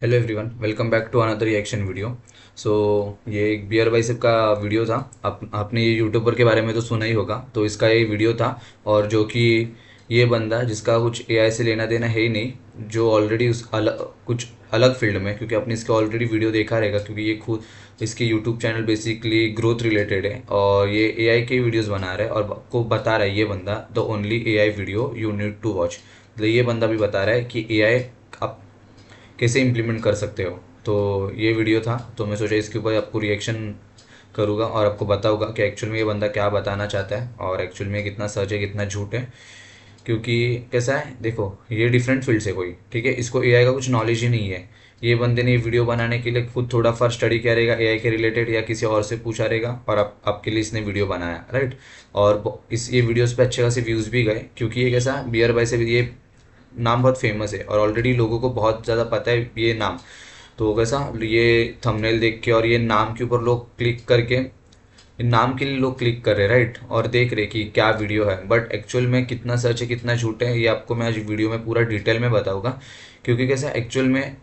Hello everyone, welcome back to another reaction video. So ये एक beer bicep का video था। आपने ये यूट्यूबर के बारे में तो सुना ही होगा, तो इसका ये वीडियो था। और जो कि ये बंदा जिसका कुछ एआई से लेना देना है ही नहीं, जो ऑलरेडी उस कुछ अलग फील्ड में, क्योंकि आपने इसका ऑलरेडी वीडियो देखा रहेगा, क्योंकि ये खुद इसके YouTube channel basically growth related है और ये एआई के वीडियोस बना रहा है और आपको बता रहा है ये बंदा the only AI video you need to watch. मतलब ये बंदा भी बता रहा है कि एआई आप कैसे इम्प्लीमेंट कर सकते हो। तो ये वीडियो था, तो मैं सोचा इसके ऊपर आपको रिएक्शन करूँगा और आपको बताऊँगा कि एक्चुअल में ये बंदा क्या बताना चाहता है और एक्चुअल में कितना सच है कितना झूठ है। क्योंकि कैसा है, देखो ये डिफरेंट फील्ड से कोई, ठीक है, इसको एआई का कुछ नॉलेज ही नहीं है। ये बंदे ने ये वीडियो बनाने के लिए खुद थोड़ा फर्स्ट स्टडी किया रहेगा एआई के रिलेटेड, या किसी और से पूछा रहेगा और आपके लिए इसने वीडियो बनाया, राइट। और इस ये वीडियोस पे अच्छे खासे व्यूज़ भी गए, क्योंकि ये कैसा, बियर बाय से ये नाम बहुत फेमस है और ऑलरेडी लोगों को बहुत ज़्यादा पता है ये नाम। तो कैसा, ये थंबनेल देख के और ये नाम के ऊपर लोग क्लिक करके, नाम के लिए लोग क्लिक कर रहे हैं, राइट, और देख रहे कि क्या वीडियो है। बट एक्चुअल में कितना सच है कितना झूठ है, ये आपको मैं आज वीडियो में पूरा डिटेल में बताऊंगा। क्योंकि कैसा, एक्चुअल में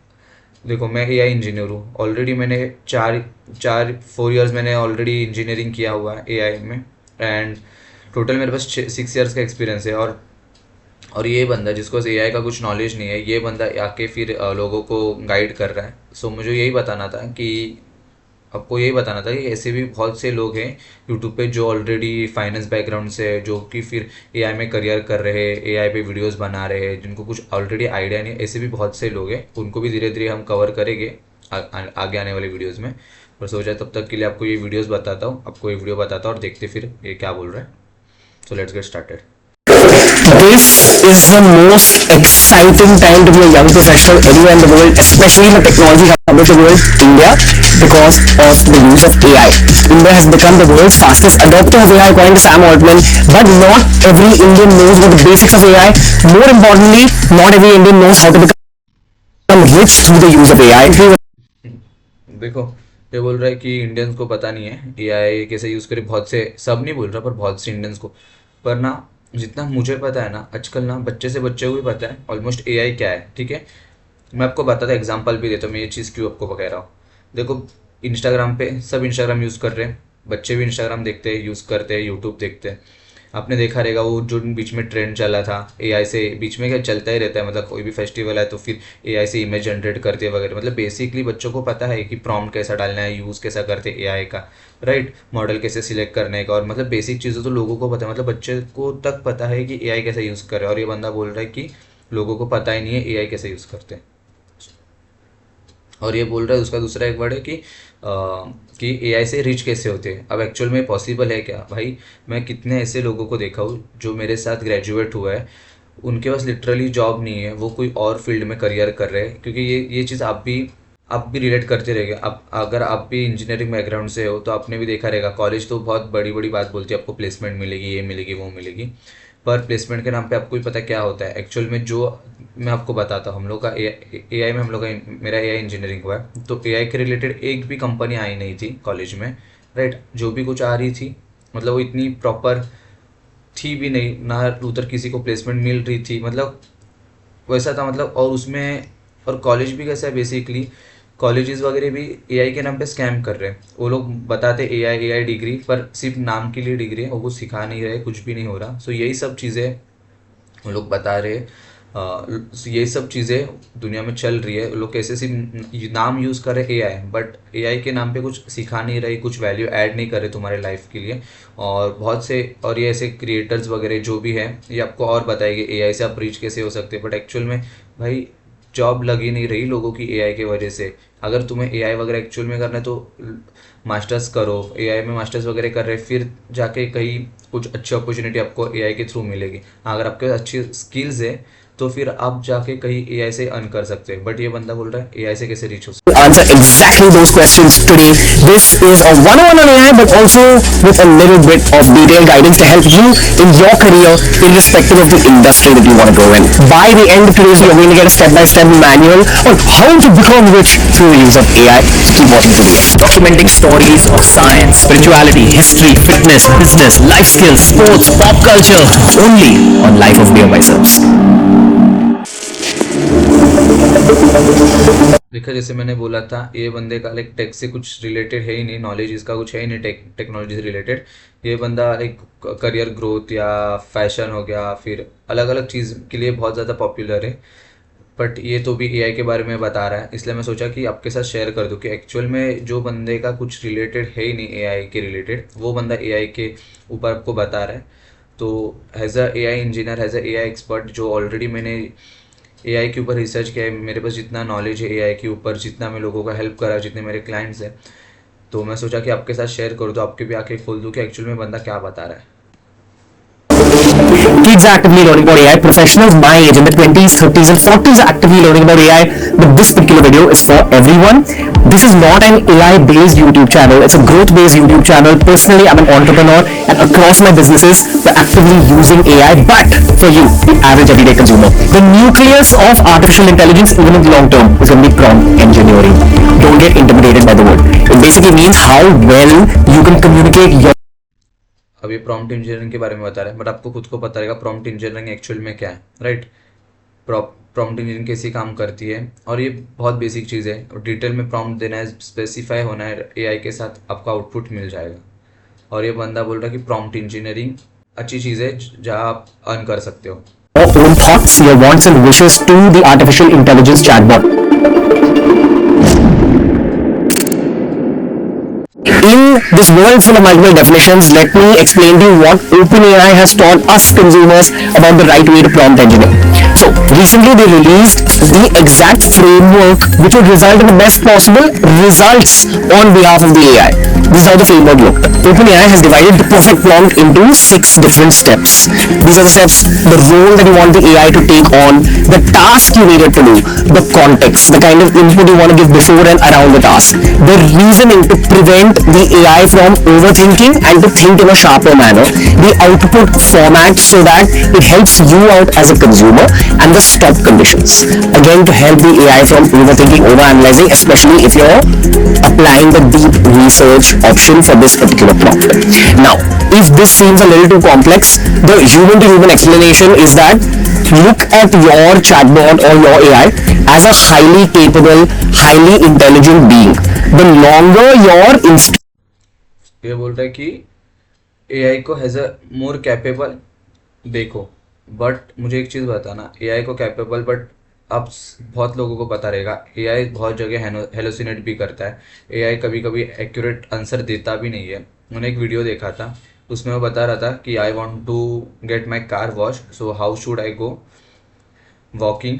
देखो मैं एआई इंजीनियर हूँ ऑलरेडी। मैंने 4 4 4 इयर्स मैंने ऑलरेडी इंजीनियरिंग किया हुआ है एआई में। एंड टोटल मेरे पास 6 इयर्स का एक्सपीरियंस है। और ये बंदा जिसको एआई का कुछ नॉलेज नहीं है, ये बंदा आके फिर लोगों को गाइड कर रहा है। सो मुझे यही बताना था कि आपको यही बताना था कि ऐसे भी बहुत से लोग हैं यूट्यूब पे जो ऑलरेडी फाइनेंस बैकग्राउंड से है, जो कि फिर एआई में करियर कर रहे हैं, एआई पे वीडियोस बना रहे हैं, जिनको कुछ ऑलरेडी आइडिया नहीं है। ऐसे भी बहुत से लोग हैं, उनको भी धीरे धीरे हम कवर करेंगे आगे आने वाले वीडियोज़ में। और सोचा तब तक के लिए आपको ये वीडियोज़ बताता हूँ, आपको ये वीडियो बताता हूँ और देखते फिर ये क्या बोल रहा है। So let's get started. This is the most exciting time to be a young professional anywhere in the world, especially in the technology hub of the world, India, because of the use of AI. India has become the world's fastest adopter of AI, according to Sam Altman, but not every Indian knows what the basics of AI. More importantly, not every Indian knows how to become rich through the use of AI. देखो, ये बोल रहा है कि Indians को पता नहीं है एआई कैसे यूज़ करे। बहुत से, सब नहीं बोल रहा पर बहुत से इंडियंस को। पर ना, जितना मुझे पता है ना, आजकल ना बच्चे से बच्चे को भी पता है ऑलमोस्ट एआई क्या है, ठीक है। मैं आपको बताता एग्जांपल भी देता हूँ, मैं ये चीज़ क्यों आपको कह रहा हूँ। देखो, इंस्टाग्राम पे सब इंस्टाग्राम यूज़ कर रहे हैं, बच्चे भी इंस्टाग्राम देखते हैं, यूज़ करते हैं, यूट्यूब देखते हैं। आपने देखा रहेगा वो जो बीच में ट्रेंड चला था एआई से, बीच में क्या चलता ही रहता है, मतलब कोई भी फेस्टिवल है तो फिर एआई से इमेज जनरेट करते हैं वगैरह। मतलब बेसिकली बच्चों को पता है कि प्रॉम्प्ट कैसा डालना है, यूज़ कैसा करते हैं एआई का, राइट, मॉडल कैसे सिलेक्ट करने का, और मतलब बेसिक चीज़ें तो लोगों को पता है। मतलब बच्चे को तक पता है कि एआई कैसे यूज़ करे। और ये बंदा बोल रहा है कि लोगों को पता ही नहीं है एआई कैसे यूज़ करते हैं। और ये बोल रहा है, उसका दूसरा एक वर्ड है कि एआई से रिच कैसे होते हैं। अब एक्चुअल में पॉसिबल है क्या भाई? मैं कितने ऐसे लोगों को देखा हूँ जो मेरे साथ ग्रेजुएट हुआ है, उनके पास लिटरली जॉब नहीं है, वो कोई और फील्ड में करियर कर रहे हैं। क्योंकि ये चीज़ आप भी रिलेट करते रहेंगे। आप अगर आप भी इंजीनियरिंग बैकग्राउंड से हो तो आपने भी देखा रहेगा, कॉलेज तो बहुत बड़ी बड़ी बात बोलती है, आपको प्लेसमेंट मिलेगी, ये मिलेगी, वो मिलेगी। पर प्लेसमेंट के नाम पे आपको भी पता क्या होता है एक्चुअल में। जो मैं आपको बताता हूँ, हम लोग का एआई में, हम लोग का, मेरा एआई इंजीनियरिंग हुआ है, तो एआई के रिलेटेड एक भी कंपनी आई नहीं थी कॉलेज में, राइट। जो भी कुछ आ रही थी, मतलब वो इतनी प्रॉपर थी भी नहीं, ना उधर किसी को प्लेसमेंट मिल रही थी, मतलब वैसा था। मतलब और उसमें, और कॉलेज भी कैसा है बेसिकली, कॉलेजेस वगैरह भी एआई के नाम पे स्कैम कर रहे हैं। वो लोग बताते एआई डिग्री, पर सिर्फ नाम के लिए डिग्री है, वो कुछ सिखा नहीं रहे, कुछ भी नहीं हो रहा। सो यही सब चीज़ें वो लोग बता रहे। ये सब चीज़ें दुनिया में चल रही है। लोग कैसे सिर्फ नाम यूज़ कर रहे एआई, बट एआई के नाम पे कुछ सिखा नहीं रहे, कुछ वैल्यू ऐड नहीं कर रहे तुम्हारे लाइफ के लिए। और बहुत से, और ये ऐसे क्रिएटर्स वगैरह जो भी है, ये आपको और बताएंगे एआई से आप रीच कैसे हो सकते हैं। बट एक्चुअल में भाई जॉब लग ही नहीं रही लोगों की एआई के वजह से। अगर तुम्हें एआई वगैरह एक्चुअल में करना है तो मास्टर्स करो, एआई में मास्टर्स वगैरह कर रहे, फिर जाके कहीं कुछ अच्छी अपॉर्चुनिटी आपको एआई के थ्रू मिलेगी। अगर आपके पास अच्छी स्किल्स है तो फिर आप जाके कहीं एआई से अर्न कर सकते हैं। बट ये बंदा बोल रहा है एआई से कैसे रीच हो सकते Answer exactly those questions today. This is a one-on-one on AI, but also with a little bit of detailed guidance to help you in your career, irrespective of the industry that you want to go in. By the end of today's video, you're going to get a step-by-step manual on how to become rich through the use of AI. So keep watching to the end. Documenting stories of science, spirituality, history, fitness, business, life skills, sports, pop culture, only on Life of Beer Biceps. देखा, जैसे मैंने बोला था, ये बंदे का like take से कुछ रिलेटेड है ही नहीं, नॉलेज इसका कुछ है ही नहीं टेक्नोलॉजी से रिलेटेड। ये बंदा एक करियर ग्रोथ या फैशन हो गया, फिर अलग अलग चीज़ के लिए बहुत ज़्यादा पॉपुलर है। बट ये तो भी एआई के बारे में बता रहा है, इसलिए मैं सोचा कि आपके साथ शेयर कर दूं कि एक्चुअल में जो बंदे का कुछ रिलेटेड है ही नहीं एआई के रिलेटेड, वो बंदा एआई के ऊपर आपको बता रहा है। तो as a AI engineer, as a AI expert, जो ऑलरेडी मैंने एआई के ऊपर रिसर्च किया है, मेरे पास जितना नॉलेज है एआई के ऊपर, जितना मैं लोगों का हेल्प करा, जितने मेरे क्लाइंट्स हैं, तो मैं सोचा कि आपके साथ शेयर करूँ, तो आपके भी आंखें खोल दूँ कि एक्चुअल में बंदा क्या बता रहा है। Kids are actively learning about AI. Professionals my age in the 20s, 30s, and 40s are actively learning about AI. But this particular video is for everyone. This is not an AI-based YouTube channel. It's a growth-based YouTube channel. Personally, I'm an entrepreneur, and across my businesses, we're actively using AI. But for you, the average everyday consumer, the nucleus of artificial intelligence, even in the long term, is going to be prompt engineering. Don't get intimidated by the word. It basically means how well you can communicate your अब ये prompt engineering के बारे में बता रहा है, but आपको खुद को पता रहेगा प्रॉम्प्ट इंजीनियरिंग एक्चुअल में क्या है, राइट। प्रॉम्प्ट इंजीनियरिंग कैसे काम करती है, और ये बहुत बेसिक चीज़ है। और डिटेल में प्रॉम्प्ट देना है, स्पेसिफाई होना है, एआई के साथ आपको आउटपुट मिल जाएगा। और ये बंदा बोल रहा है कि प्रॉम्प्ट इंजीनियरिंग अच्छी चीज़ है जहाँ आप अर्न कर सकते हो। own thoughts, your wants and wishes to the artificial intelligence chatbot. In this world full of multiple definitions, let me explain to you what OpenAI has taught us consumers about the right way to prompt engineer. So, recently they released the exact framework which would result in the best possible results on behalf of the AI. This is how the framework looked. OpenAI has divided the perfect prompt into 6 different steps. These are the steps: the role that you want the AI to take on, the task you need it to do, the context, the kind of input you want to give before and around the task, the reasoning to prevent the AI from overthinking and to think in a sharper manner, the output format so that it helps you out as a consumer, and the stop conditions. Again, to help the AI from overthinking, overanalyzing, especially if you're applying the deep research option for this particular prompt. Now, if this seems a little too complex, the human to human explanation is that look at your chatbot or your AI as a highly capable, highly intelligent being. The longer your ये बोल रहा है कि AI को has a more capable देखो। But मुझे एक चीज़ बताना, एआई को कैपेबल, बट अब बहुत लोगों को पता रहेगा एआई बहुत जगह हेलोसिनेट भी करता है। एआई कभी कभी एक्यूरेट आंसर देता भी नहीं है। मैंने एक वीडियो देखा था, उसमें वो बता रहा था कि I want to get my car wash, so how should I go, walking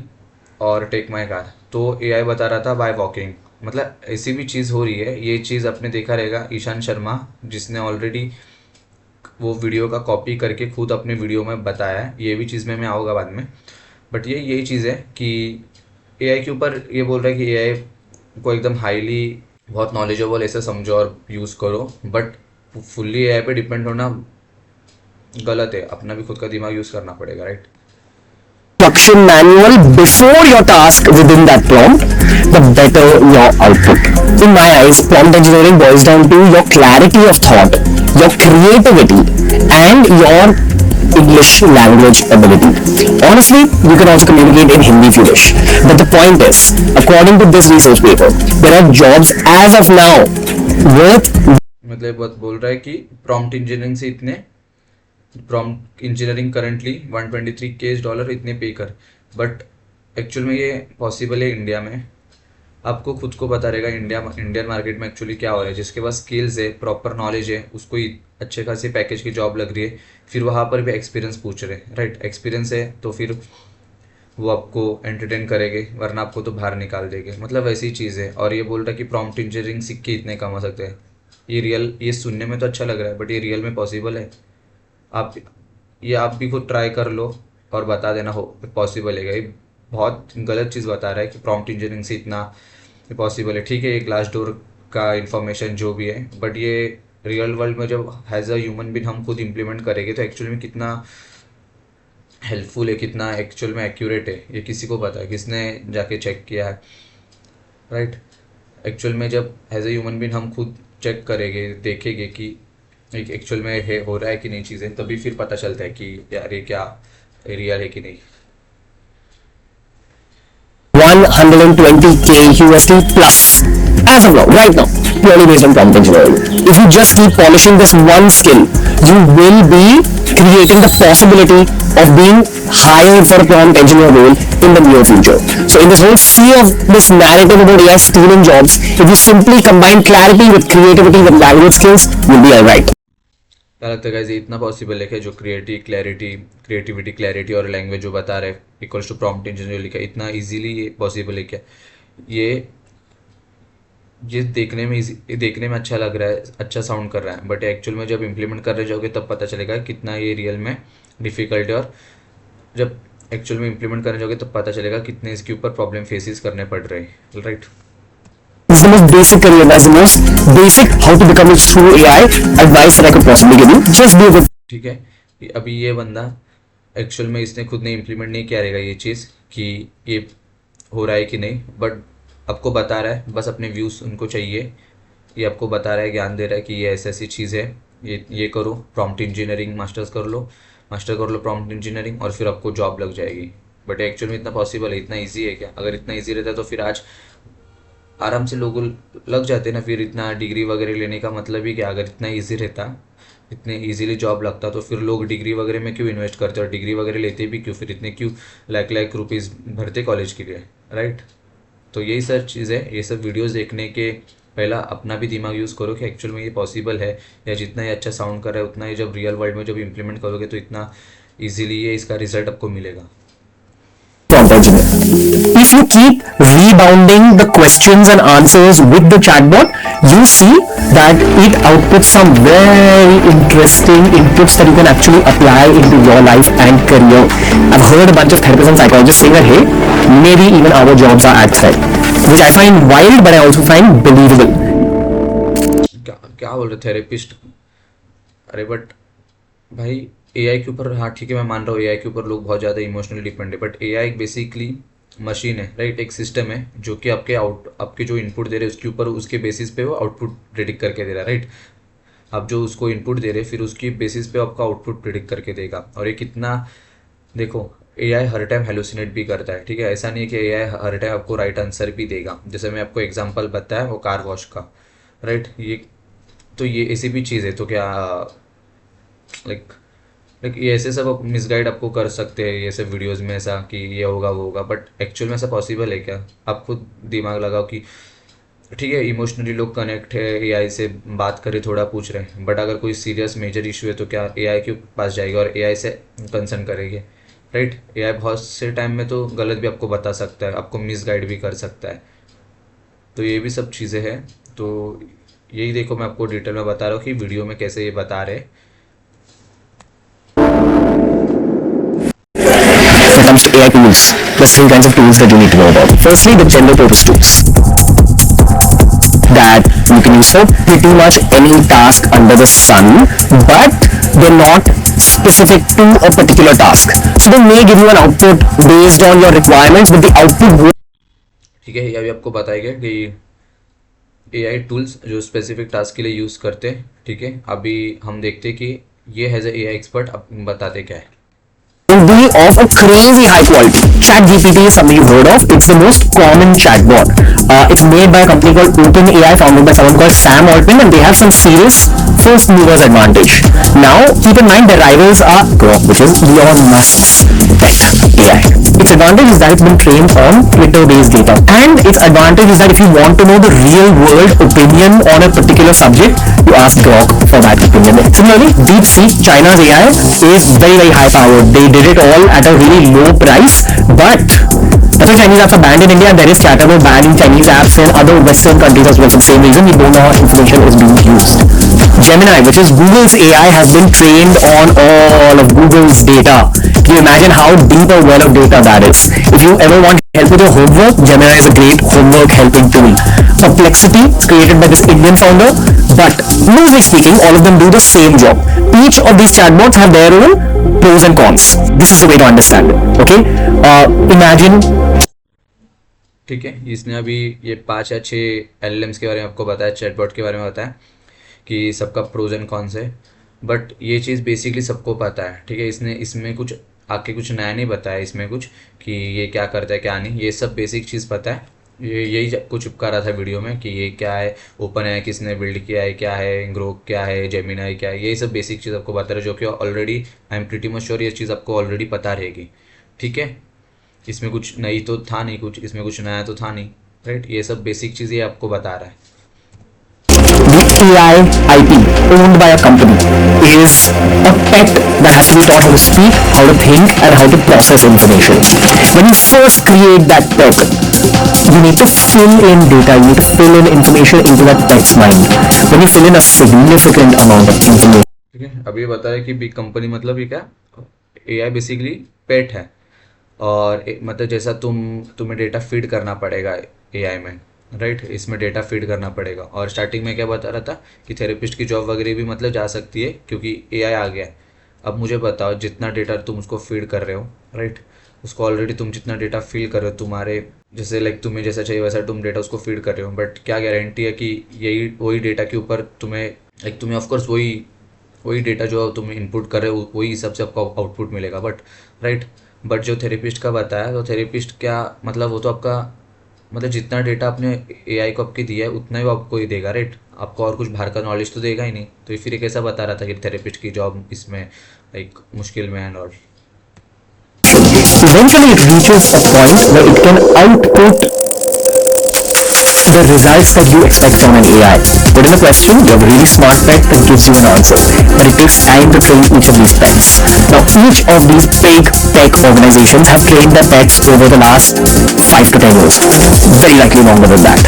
और टेक माई कार। तो एआई बता रहा था बाय वॉकिंग। मतलब ऐसी भी चीज़ हो रही है। ये चीज़ आपने देखा रहेगा ईशान शर्मा, जिसने ऑलरेडी वो वीडियो का कॉपी करके खुद अपने वीडियो में बताया है। ये भी चीज़ में मैं आऊँगा बाद में। बट ये यही चीज़ है कि एआई के ऊपर ये बोल रहा है कि एआई को एकदम हाईली बहुत नॉलेजेबल ऐसे समझो और यूज़ करो, बट फुल्ली एआई पे डिपेंड होना गलत है। अपना भी खुद का दिमाग यूज़ करना पड़ेगा, right. instruction manual before your task within that prompt, the better your output. In my eyes, prompt engineering boils down to your clarity of thought, your creativity, and your English language ability. Honestly, you can also communicate in Hindi if you wish. But the point is, according to this research paper, there are jobs as of now worth मतलब बोल रहा है कि prompt engineering से इतने prompt engineering currently $123K इतने पे कर। बट एक्चुअल में ये पॉसिबल है इंडिया में। आपको खुद को पता रहेगा इंडियन मार्केट में एक्चुअली क्या हो रहा है। जिसके पास स्किल्स है, प्रॉपर नॉलेज है, उसको ही अच्छे खासे पैकेज की जॉब लग रही है, फिर वहाँ पर भी एक्सपीरियंस पूछ रहे हैं, राइट। एक्सपीरियंस है तो फिर वो आपको एंटरटेन करेंगे, वरना आपको तो बाहर निकाल देंगे। मतलब वैसी चीज़ है। और ये बोल रहा है कि प्रॉम्प्ट इंजीनियरिंग सीख के इतने कमा सकते हैं। ये सुनने में तो अच्छा लग रहा है, बट ये रियल में पॉसिबल है। आप भी खुद ट्राई कर लो और बता देना हो पॉसिबल है। ये बहुत गलत चीज़ बता रहा है कि प्रॉम्प्ट इंजीनियरिंग से इतना पॉसिबल है। ठीक है, ये ग्लास डोर का इन्फॉर्मेशन जो भी है, बट ये रियल वर्ल्ड में जब एज अ ह्यूमन बीइंग हम खुद इम्प्लीमेंट करेंगे तो एक्चुअल में कितना हेल्पफुल है, कितना एक्चुअल में एक्यूरेट है, ये किसी को पता है, किसने जाके चेक किया है, राइट। एक्चुअल में जब एज अ ह्यूमन बीइंग हम खुद चेक करेंगे, देखेंगे कि एक एक्चुअल में है हो रहा है कि नहीं चीज़ें, तभी फिर पता चलता है कि यार ये क्या रियल है कि नहीं। one 120k USD plus as of now, right now, purely based on prompt engineering. If you just keep polishing this one skill, you will be creating the possibility of being hired for a prompt engineer role in the near future. So in this whole sea of this narrative about AI stealing jobs, if you simply combine clarity with creativity with language skills, you'll be alright. क्या लगता है guys, ये इतना possible है क्या? जो creativity और language जो बता रहे इक्वल्स टू प्रॉम्प्ट इंजीनियर लिखा, इतना इजीली ये पॉसिबल है क्या? ये देखने में अच्छा लग रहा है, अच्छा साउंड कर रहा है, बट एक्चुअल में जब इम्प्लीमेंट कर रहे जाओगे तब पता चलेगा कितना ये रियल में डिफ़िकल्ट है, और जब एक्चुअल में इम्प्लीमेंट करने जाओगे तब पता चलेगा कितने इसके ऊपर प्रॉब्लम फेसेस करने पड़ रहे हैं, right? This is the most basic career, that's the most basic how to become a true AI advice that I could possibly give you. Just be a good. ठीक है, अभी ये बंदा एक्चुअल में इसने खुद ने इम्प्लीमेंट नहीं किया रहेगा ये चीज़ कि ये हो रहा है कि नहीं, बट आपको बता रहा है, बस अपने व्यूज़ उनको चाहिए, ये आपको बता रहा है, ज्ञान दे रहा है कि ये ऐसी चीज़ है, ये करो, प्रॉम्प्ट इंजीनियरिंग मास्टर कर लो प्रॉम्प्ट इंजीनियरिंग, और फिर आपको जॉब लग जाएगी। बट एक्चुअल में इतना पॉसिबल है? इतना ईजी है क्या? अगर इतना ईजी रहता तो फिर आज आराम से लोग लग जाते ना। फिर इतना डिग्री वगैरह लेने का मतलब ही क्या? अगर इतना ईजी रहता, इतने इजीली जॉब लगता, तो फिर लोग डिग्री वगैरह में क्यों इन्वेस्ट करते, और डिग्री वगैरह लेते भी क्यों? फिर इतने क्यों लाख रुपीज़ भरते कॉलेज के लिए, राइट? तो यही सब चीज़ है। ये सब वीडियोस देखने के पहला अपना भी दिमाग यूज़ करो कि एक्चुअल में ये पॉसिबल है, या जितना ये अच्छा साउंड कर रहा है उतना ही जब रियल वर्ल्ड में जब इम्प्लीमेंट करोगे तो इतना ईजिली ये इसका रिजल्ट आपको मिलेगा। If you keep rebounding the questions and answers with the chatbot, you see that it outputs some very interesting inputs that you can actually apply into your life and career. I've heard a bunch of therapists and psychologists saying that, hey, maybe even our jobs are at threat, which I find wild, but I also find believable. क्या बोल रहे therapist? अरे but भाई AI के ऊपर, हाँ ठीक है, मैं मान रहा हूँ एआई के ऊपर लोग बहुत ज़्यादा इमोशनली डिपेंड है, बट एआई बेसिकली मशीन है, राइट? एक सिस्टम है जो कि आपके जो इनपुट दे रहे हैं उसके ऊपर, उसके बेसिस पे वो आउटपुट प्रिडिक्ट करके दे रहा है, राइट? आप जो उसको इनपुट दे रहे हैं फिर उसकी बेसिस पे आपका आउटपुट प्रिडिक्ट करके देगा। और ये कितना, देखो एआई हर टाइम हेलुसिनेट भी करता है, ठीक है? ऐसा नहीं है कि एआई हर टाइम आपको राइट आंसर भी देगा। जैसे मैं आपको एग्जांपल बताया वो कार वॉश का, राइट? ये ऐसी भी चीज़ है, तो क्या लाइक ये ऐसे सब मिसगाइड आपको कर सकते हैं ये सब वीडियोस में, ऐसा कि ये होगा वो होगा, बट एक्चुअल में ऐसा पॉसिबल है क्या? आप खुद दिमाग लगाओ कि ठीक है इमोशनली लोग कनेक्ट है, एआई से बात करे, थोड़ा पूछ रहे हैं, बट अगर कोई सीरियस मेजर इशू है तो क्या एआई के पास जाएगा और एआई से कंसर्न करेंगे, राइट? एआई बहुत से टाइम में तो गलत भी आपको बता सकता है, आपको मिसगाइड भी कर सकता है, तो ये भी सब चीज़ें हैं। तो यही देखो, मैं आपको डिटेल में बता रहा हूँ कि वीडियो में कैसे ये बता रहे हैं। When it comes to AI tools, there's three kinds of tools that you need to know about. Firstly, the general purpose tools that you can use for pretty much any task under the sun, but they're not specific to a particular task. So they may give you an output based on your requirements, but the output won't. ठीक है, ये अभी आपको बताएगा कि AI tools जो specific task के लिए यूज़ करते हैं, ठीक है? अभी हम देखते हैं कि ये हैज़ ए एआई एक्सपर्ट आप बताते क्या है। Be of a crazy high quality. ChatGPT is something you've heard of. It's the most common chatbot. It's made by a company called OpenAI, founded by someone called Sam Altman, and they have some serious first movers advantage. Now, keep in mind their rivals are Grok, which is Elon Musk's pet AI. Its advantage is that it's been trained on Twitter-based data, and its advantage is that if you want to know the real-world opinion on a particular subject, you ask Grok for that opinion. Similarly, DeepSeek, China's AI, is very high-powered. They did it all at a really low price, but that's why Chinese apps are banned in India, and there is chatter about banning Chinese apps in other Western countries as well. For the same reason, we don't know how information is being used. Gemini, which is Google's AI, has been trained on all of Google's data. Can you imagine how deep a well of data that is? If you ever want help with your homework, Gemini is a great homework helping tool. Perplexity is created by this Indian founder, but loosely speaking, all of them do the same job. Each of these chatbots have their own pros and cons. This is the way to understand it. Okay? Imagine. ठीक है, इसने अभी ये 5 या 6 LLMs के बारे में आपको बताया, चैटबॉट के बारे में बताया कि सबका प्रोज एंड कॉन्स है, बट ये चीज़ बेसिकली सबको पता है, ठीक है? इसमें कुछ आके कुछ नया नहीं बताया इसमें कुछ कि ये क्या करता है क्या नहीं, ये सब बेसिक चीज़ पता है। ये यही आपको चिपका रहा था वीडियो में कि ये क्या है, ओपन है किसने बिल्ड किया है, क्या है ग्रोक, क्या है जेमिनाई, क्या है, यही सब बेसिक चीज़ आपको बता रहा है, जो कि already I am pretty much sure ये चीज़ आपको ऑलरेडी पता रहेगी। ठीक है, इसमें कुछ नई तो था नहीं, कुछ इसमें कुछ नया तो था नहीं, राइट। ये सब बेसिक चीज़ ये आपको बता रहा है। The AI IP owned by a company is a pet that has to be taught how to speak, how to think, and how to process information. When you first create that pet, you need to fill in data, you need to fill in information into that pet's mind. When you fill in a significant amount of information, ठीक है, अब ये बता रहे कि big company मतलब ये क्या, एआई बेसिकली पेट है। और मतलब जैसा तुम्हें डेटा फीड करना पड़ेगा एआई में, राइट, इसमें डेटा फीड करना पड़ेगा। और स्टार्टिंग में क्या बता रहा था कि थेरेपिस्ट की जॉब वगैरह भी मतलब जा सकती है क्योंकि एआई आ गया है। अब मुझे बताओ, जितना डेटा तुम उसको फीड कर रहे हो, राइट, उसको ऑलरेडी तुम जितना डेटा फील कर रहे हो, तुम्हारे जैसे लाइक तुम्हें जैसा चाहिए वैसा तुम डेटा उसको फीड कर रहे हो, बट क्या गारंटी है कि यही वही डेटा के ऊपर तुम्हें लाइक तुम्हें ऑफकोर्स वही वही डेटा जो तुम इनपुट कर रहे हो वही हिसाब से आपको आउटपुट मिलेगा, बट राइट। बट जो थेरेपिस्ट का बताया, तो थेरेपिस्ट क्या मतलब वो तो आपका मतलब जितना डेटा आपने एआई को आपके दिया है उतना ही वो आपको ही देगा, राइट। आपको और कुछ बाहर का नॉलेज तो देगा ही नहीं। तो ये फिर ये कैसा बता रहा था कि थेरेपिस्ट की जॉब इसमें लाइक मुश्किल में एंड और eventually it reaches a point where it can output the results that you expect from an AI. Put in a question, you have a really smart pet that gives you an answer. But it takes time to train each of these pets. Now, each of these big tech organizations have trained their pets over the last 5 to 10 years. Very likely longer than that.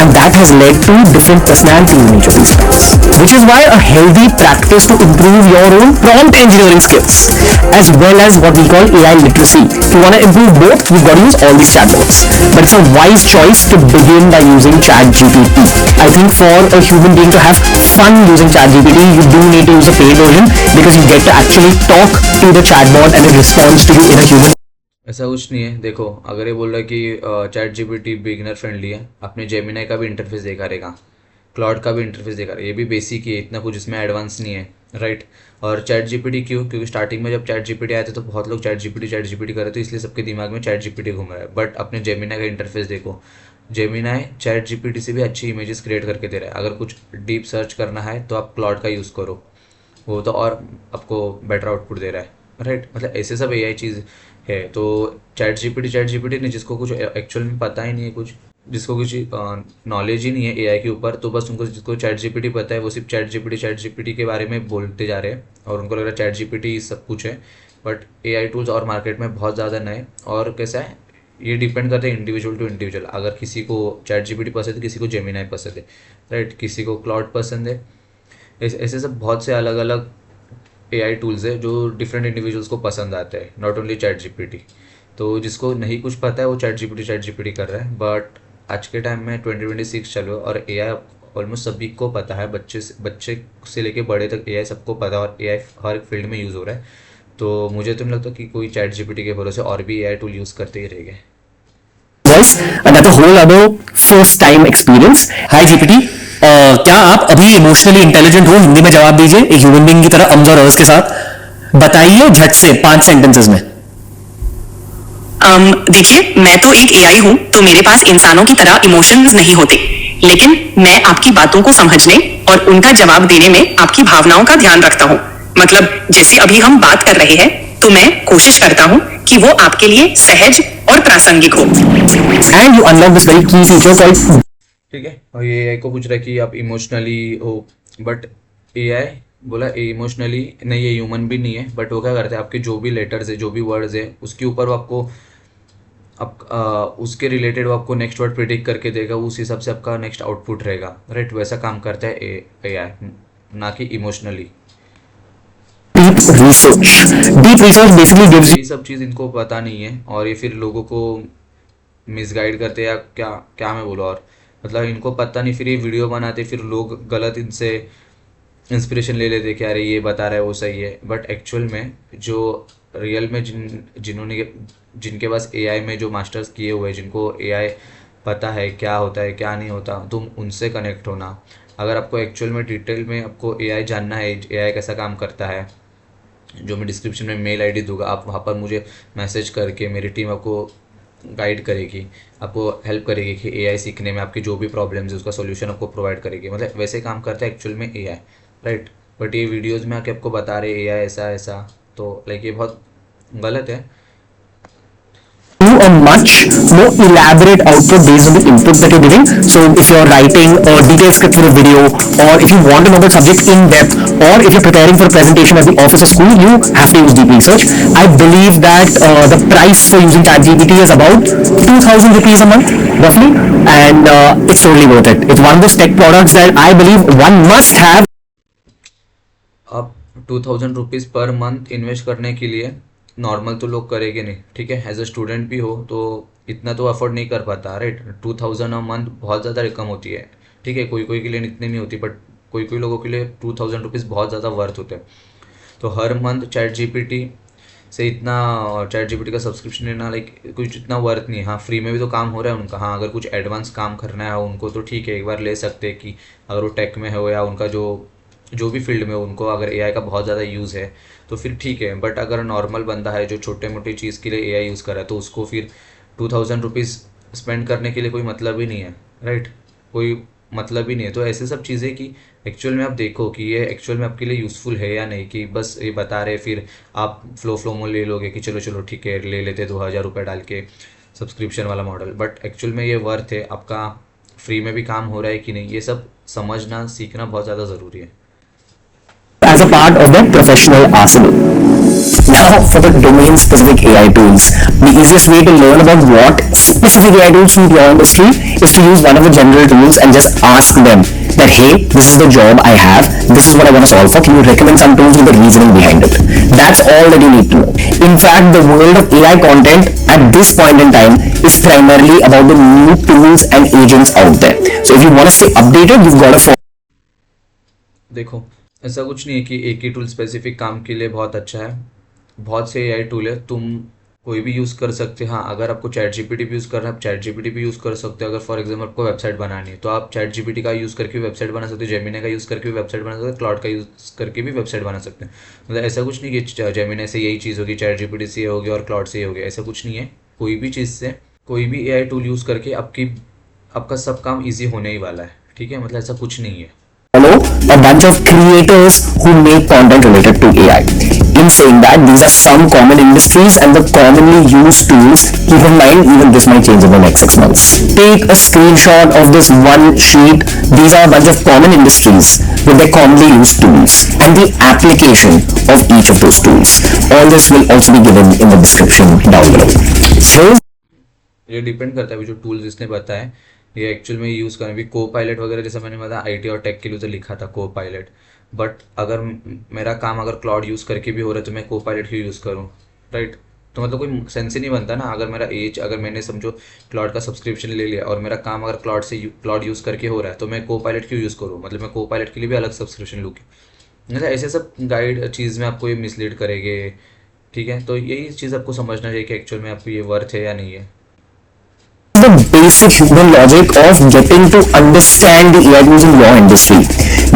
And that has led to different personalities in each of these pets. Which is why a healthy practice to improve your own prompt engineering skills, as well as what we call AI literacy. If you want to improve both, you've got to use all these chatbots. But it's a wise choice to begin by using ChatGPT. I think for a human being to have fun using ChatGPT, you do need to use a paid version because you get to actually talk to the chatbot and it responds to you in a human. ऐसा कुछ नहीं है। देखो, अगर ये बोल रहा है कि चैट जीपीटी बिगिनर फ्रेंडली है, आपने जेमिनाई का भी इंटरफेस देखा रहेगा, क्लाउड का भी इंटरफेस देखा रहेगा, ये भी बेसिक ही है, इतना कुछ इसमें एडवांस नहीं है, राइट। और चैट जीपीटी क्यों, क्योंकि स्टार्टिंग में जब चैट जीपीटी आए थे तो बहुत लोग चैट जीपीटी कर रहे थे, इसलिए सबके दिमाग में चैट जीपीटी घूम रहा है। बट अपने जेमिनाई का इंटरफेस देखो, जेमिनाई चैट जीपीटी से भी अच्छी इमेजेस क्रिएट करके दे रहा है। अगर कुछ डीप सर्च करना है तो आप क्लाउड का यूज़ करो, वो तो और आपको बेटर आउटपुट दे रहा है, राइट। मतलब ऐसे सब एआई चीज़ है। तो चैट जीपीटी नहीं, जिसको कुछ एक्चुअल में पता ही नहीं है, कुछ जिसको कुछ नॉलेज ही नहीं है एआई के ऊपर, तो बस उनको जिसको चैट जीपीटी पता है वो सिर्फ चैट जीपीटी के बारे में बोलते जा रहे हैं और उनको लग रहा है चैट जीपीटी सब कुछ है। बट एआई टूल्स और मार्केट में बहुत ज़्यादा नए, और कैसा है ये डिपेंड करता है इंडिविजुअल टू इंडिविजुअल। अगर किसी को चैट जीपीटी पसंद है, किसी को जेमिनाई पसंद है, राइट, किसी को क्लाउड पसंद है, ऐसे सब बहुत से अलग अलग एआई टूल्स है जो डिफरेंट इंडिविजुअल्स को पसंद आते हैं, नॉट ओनली चैट जीपीटी। तो जिसको नहीं कुछ पता है वो चैट जीपीटी कर रहा है। बट आज के टाइम में 2026 चलो और एआई ऑलमोस्ट सभी को पता है, बच्चे से लेके बड़े तक एआई सबको पता है, और एआई हर एक फील्ड में यूज़ हो रहा है। तो मुझे तो नहीं लगता कि कोई चैट जीपीटी के भरोसे और भी एआई टूल यूज़ करते ही रहेंगे। Voice, and that's a whole other first time experience. Hi GPT, क्या आप अभी इमोशनली इंटेलिजेंट हो? हिंदी में जवाब दीजिए एक ह्यूमन बीइंग की तरह, अम्स और अर्स के साथ। बताइए झट से 5 सेंटेंसेस में। देखिए, मैं तो एक एआई हूं, तो मेरे पास इंसानों की तरह इमोशंस नहीं होते, लेकिन मैं आपकी बातों को समझने और उनका जवाब देने में आपकी भावनाओं का ध्यान रखता हूं। मतलब जैसे अभी हम बात कर रहे हैं, तो मैं कोशिश करता हूं कि वो आपके लिए सहज और प्रासंगिक हो। And you unlock this very key feature called. ठीक है, और ये एआई को पूछ रहा है कि आप इमोशनली हो, बट एआई बोला इमोशनली नहीं, ये ह्यूमन भी नहीं है। बट वो क्या करते हैं, आपके जो भी लेटर्स है, जो भी वर्ड्स है, उसके ऊपर वो आपको उसके रिलेटेड वो आपको नेक्स्ट वर्ड प्रिडिक्ट करके देगा, उस हिसाब से आपका नेक्स्ट आउटपुट रहेगा, राइट। वैसा काम करता है एआई, ना कि emotionally. Deep research basically gives you. ये सब चीज़ इनको पता नहीं है और ये फिर लोगों को मिसगाइड करते हैं, या क्या क्या मैं बोलूँ, और मतलब इनको पता नहीं, फिर ये वीडियो बनाते, फिर लोग गलत इनसे इंस्पिरेशन ले लेते कि अरे ये बता रहा है वो सही है। बट एक्चुअल में जो रियल में जिनके पास एआई में जो मास्टर्स किए हुए हैं, जिनको एआई पता है क्या होता है क्या नहीं होता, तुम उनसे कनेक्ट होना। अगर आपको एक्चुअल में डिटेल में आपको एआई जानना है, एआई कैसा काम करता है, जो मैं डिस्क्रिप्शन में मेल आईडी दूंगा, आप वहाँ पर मुझे मैसेज करके मेरी टीम आपको गाइड करेगी, आपको हेल्प करेगी कि एआई सीखने में आपकी जो भी प्रॉब्लम्स है उसका सॉल्यूशन आपको प्रोवाइड करेगी। मतलब वैसे काम करता है एक्चुअल में एआई, राइट। बट ये वीडियोज़ में आके आपको बता रहे एआई ऐसा ऐसा, तो लाइक ये बहुत गलत है। you a much more elaborate output based on the input that you're giving. So if you're writing a detailed script for a video, or if you want to know the subject in depth, or if you're preparing for a presentation at the office or school, you have to use deep research. I believe that the price for using ChatGPT is about 2,000 rupees a month, roughly, and it's totally worth it. It's one of those tech products that I believe one must have. आप 2000 rupees per month invest करने के लिए normal तो लोग करेंगे नहीं, ठीक है। एज अ स्टूडेंट भी हो तो इतना तो अफोर्ड नहीं कर पाता, राइट। 2000 अ मंथ बहुत ज़्यादा रकम होती है, ठीक है। कोई कोई के लिए इतनी नहीं होती, बट कोई कोई लोगों के लिए 2000 रुपीज़ बहुत ज़्यादा वर्थ होते हैं। तो हर मंथ चैट जीपीटी से इतना, चैट जीपीटी का सब्सक्रिप्शन लेना लाइक कुछ इतना वर्थ नहीं है। हाँ, फ्री में भी तो काम हो रहा है उनका। हाँ, अगर कुछ एडवांस काम करना है उनको तो ठीक है, एक बार ले सकते हैं कि अगर वो टेक में हो या उनका जो जो भी फील्ड में हो, उनको अगर एआई का बहुत ज़्यादा यूज़ है तो फिर ठीक है। बट अगर नॉर्मल बंदा है जो छोटे मोटी चीज़ के लिए एआई यूज़ कर रहा है तो उसको फिर 2000 रुपीज़ स्पेंड करने के लिए कोई मतलब ही नहीं है, राइट। कोई मतलब ही नहीं है। तो ऐसे सब चीज़ें कि एक्चुअल में आप देखो कि ये एक्चुअल में आपके लिए यूज़फुल है या नहीं, कि बस ये बता रहे फिर आप फ्लो में ले लोगे कि चलो चलो ठीक है ले लेते 2000 रुपये डाल के सब्सक्रिप्शन वाला मॉडल। बट एक्चुअल में ये वर्थ है आपका, फ्री में भी काम हो रहा है कि नहीं, ये सब समझना सीखना बहुत ज़्यादा ज़रूरी है। As a part of their professional arsenal. Now, for the domain-specific AI tools, the easiest way to learn about what specific AI tools suit your industry is to use one of the general tools and just ask them that, hey, this is the job I have, this is what I want to solve for, can you recommend some tools with the reasoning behind it? That's all that you need to know. In fact, the world of AI content at this point in time is primarily about the new tools and agents out there. So if you want to stay updated, you've got to follow. देखो, ऐसा कुछ नहीं है कि एक ही tool specific काम के लिए बहुत अच्छा है। बहुत से एआई टूल है, तुम कोई भी यूज़ कर सकते हो। हाँ, अगर आपको चैट जीपीटी भी यूज़ करना है आप चैट जीपीटी भी यूज़ कर सकते हो। अगर फॉर एग्जाम्पल आपको वेबसाइट बनानी है तो आप चैट जीपीटी का यूज़ करके भी वेबसाइट बना सकते हो, जेमिनी का यूज़ करके भी वेबसाइट बना सकते हो, क्लाउड का यूज़ करके भी वेबसाइट बना सकते हैं। मतलब ऐसा कुछ नहीं कि जेमिनी से यही चीज़ होगी, चैट जीपीटी से ये होगी और क्लाउड से ये होगी, ऐसा कुछ नहीं है। कोई भी चीज़ से कोई भी एआई टूल यूज़ करके आपका सब काम ईजी होने ही वाला है, ठीक है। मतलब ऐसा कुछ नहीं है। A bunch of creators who make content related to AI. In saying that, these are some common industries and the commonly used tools. Keep in mind, even this might change in the next 6 months. Take a screenshot of this one sheet. These are a bunch of common industries with their commonly used tools and the application of each of those tools. All this will also be given in the description down below. So, ये depend करता है अभी जो tools इसने बताया ये actual में use करें। अभी को पायलट वगैरह जैसा मैंने बताया आईटी और टेक के लिए तो लिखा था को पायलट, बट अगर मेरा काम अगर क्लाउड यूज़ करके भी हो रहा है तो मैं को पायलट ही यूज़ करूँ, राइट। तो मतलब कोई सेंस ही नहीं बनता ना। अगर मेरा अगर मैंने समझो क्लाउड का सब्सक्रिप्शन ले लिया और मेरा काम अगर क्लाउड यूज़ करके हो रहा है तो मैं को पायलट क्यों यूज़ करूँ, मतलब मैं को पायलट के लिए भी अलग सब्सक्रिप्शन लूँ। मतलब ऐसे सब गाइड चीज़ में आपको ये मिसलीड करेंगे, ठीक है। तो यही चीज़ आपको समझना चाहिए कि एक्चुअल में आपको ये वर्थ है या नहीं है। the basic human logic of getting to understand the AI tools in your industry.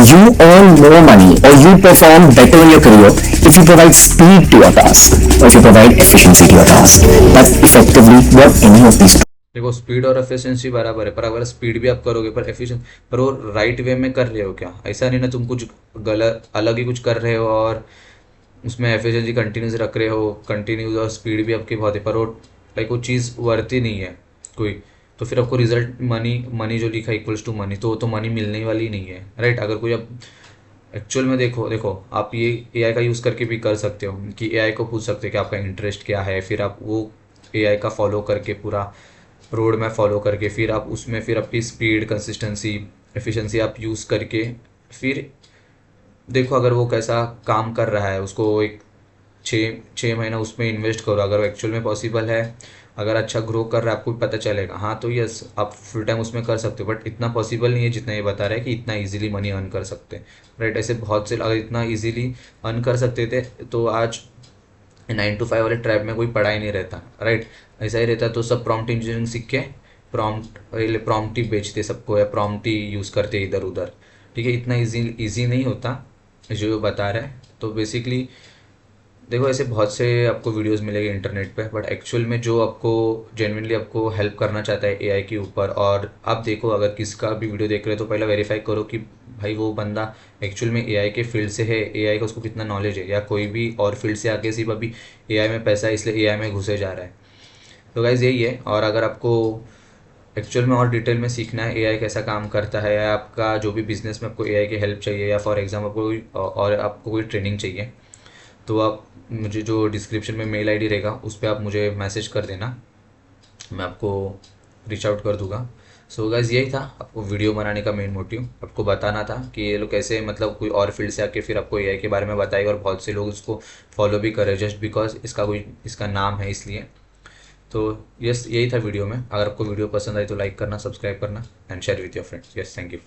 You earn more money or you perform better in your career if you provide speed to your task or if you provide efficiency to your task. That's effectively what any of these. देखो, speed और efficiency बराबर है, पर अगर speed भी आप करोगे पर एफिशिएंट पर वो राइट वे में कर रहे हो क्या, ऐसा नहीं ना तुम कुछ गलत अलग ही कुछ कर रहे हो और उसमें एफिशिएंसी कंटिन्यूस रख रहे हो, कंटिन्यूस और स्पीड भी आपकी बहुत है, पर वो लाइक वो चीज़ वर्ती नहीं है कोई। तो फिर आपको रिजल्ट मनी जो लिखा इक्वल्स टू मनी, तो मनी मिलने वाली नहीं है, राइट। अगर कोई आप एक्चुअल में देखो आप ये एआई का यूज़ करके भी कर सकते हो कि एआई को पूछ सकते हो कि आपका इंटरेस्ट क्या है, फिर आप वो एआई का फॉलो करके पूरा रोड मैप फॉलो करके फिर आप उसमें फिर आपकी स्पीड कंसिस्टेंसी एफिशिएंसी आप यूज़ करके फिर देखो अगर वो कैसा काम कर रहा है, उसको एक 6 महीना उसमें इन्वेस्ट करो। अगर वो एक्चुअल में पॉसिबल है, अगर अच्छा ग्रो कर रहा है आपको भी पता चलेगा, हाँ तो यस आप फुल टाइम उसमें कर सकते हो। बट इतना पॉसिबल नहीं है जितना ये बता रहा है कि इतना इजीली मनी अर्न कर सकते हैं, राइट। ऐसे बहुत से अगर इतना इजीली अर्न कर सकते थे तो आज 9 to 5 वाले ट्रैप में कोई पढ़ा ही नहीं रहता, राइट। ऐसा ही रहता तो सब प्रॉम्प्ट इंजीनियरिंग सीख के प्रॉम्प्ट ही बेचते सबको या प्रॉम्प्ट ही यूज़ करते इधर उधर, ठीक है। इतना ईजी नहीं होता जो बता रहा है। तो बेसिकली देखो ऐसे बहुत से आपको वीडियोस मिलेंगे इंटरनेट पे, बट एक्चुअल में जो आपको जेन्युइनली आपको हेल्प करना चाहता है एआई के ऊपर, और आप देखो अगर किसका भी वीडियो देख रहे हो तो पहले वेरीफाई करो कि भाई वो बंदा एक्चुअल में एआई के फील्ड से है, एआई का उसको कितना नॉलेज है, या कोई भी और फील्ड से आके सिर्फ अभी एआई में पैसा है इसलिए एआई में घुसे जा रहा है। तो गाइज़ यही है। और अगर आपको एक्चुअल में और डिटेल में सीखना है एआई कैसा काम करता है, या आपका जो भी बिजनेस में आपको एआई की हेल्प चाहिए, या फॉर एग्जाम्पल कोई और आपको कोई ट्रेनिंग चाहिए, तो आप मुझे जो डिस्क्रिप्शन में मेल आईडी रहेगा उस पर आप मुझे मैसेज कर देना, मैं आपको रीच आउट कर दूंगा। सो गाइस यही था आपको वीडियो बनाने का मेन मोटिव, आपको बताना था कि ये लोग कैसे मतलब कोई और फील्ड से आके फिर आपको एआई के बारे में बताएगा, और बहुत से लोग उसको फॉलो भी करें जस्ट बिकॉज इसका नाम है इसलिए। तो यस यही था वीडियो में। अगर आपको वीडियो पसंद आई तो लाइक करना, सब्सक्राइब करना and share with your friends. Yes, thank you.